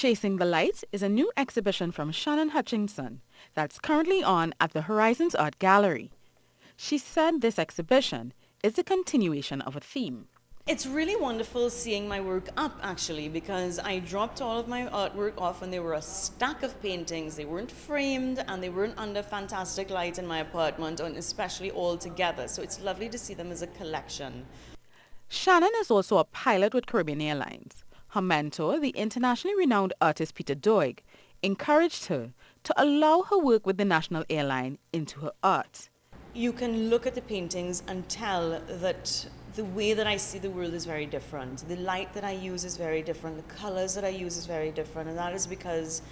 Chasing the Light is a new exhibition from Shannon Hutchinson that's currently on at the Horizons Art Gallery. She said this exhibition is a continuation of a theme. It's really wonderful seeing my work up, actually, because I dropped all of my artwork off and there were a stack of paintings. They weren't framed and they weren't under fantastic light in my apartment, and especially all together. So it's lovely to see them as a collection. Shannon is also a pilot with Caribbean Airlines. Her mentor, the internationally renowned artist Peter Doig, encouraged her to allow her work with the national airline into her art. You can look at the paintings and tell that the way that I see the world is very different. The light that I use is very different. The colors that I use is very different. And that is because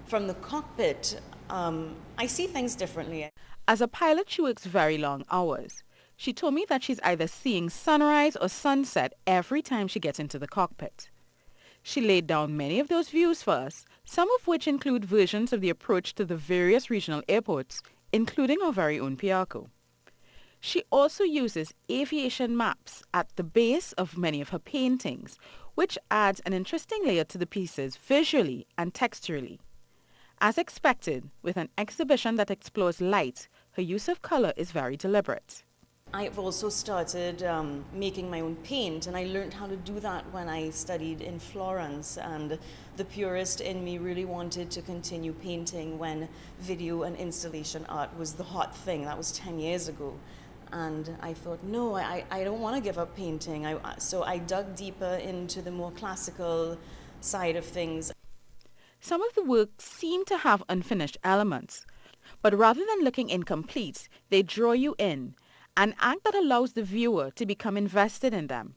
from the cockpit, I see things differently. As a pilot, she works very long hours. She told me that she's either seeing sunrise or sunset every time she gets into the cockpit. She laid down many of those views for us, some of which include versions of the approach to the various regional airports, including our very own Piarco. She also uses aviation maps at the base of many of her paintings, which adds an interesting layer to the pieces visually and texturally. As expected, with an exhibition that explores light, her use of color is very deliberate. I've also started making my own paint, and I learned how to do that when I studied in Florence, and the purist in me really wanted to continue painting when video and installation art was the hot thing. That was 10 years ago. And I thought, no, I don't want to give up painting. So I dug deeper into the more classical side of things. Some of the work seem to have unfinished elements, but rather than looking incomplete, they draw you in, an act that allows the viewer to become invested in them.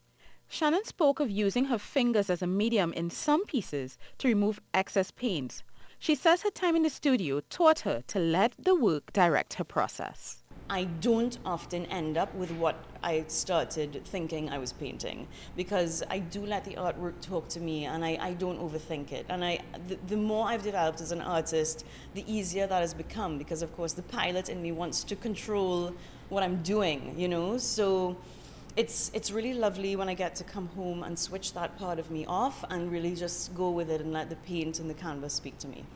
Shannon spoke of using her fingers as a medium in some pieces to remove excess paint. She says her time in the studio taught her to let the work direct her process. I don't often end up with what I started thinking I was painting, because I do let the artwork talk to me, and I don't overthink it. And the more I've developed as an artist, the easier that has become, because of course the pilot in me wants to control what I'm doing, you know? So it's really lovely when I get to come home and switch that part of me off and really just go with it and let the paint and the canvas speak to me.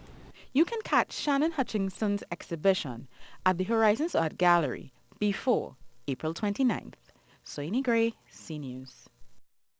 You can catch Shannon Hutchinson's exhibition at the Horizons Art Gallery before April 29th. Soini Gray, CNews.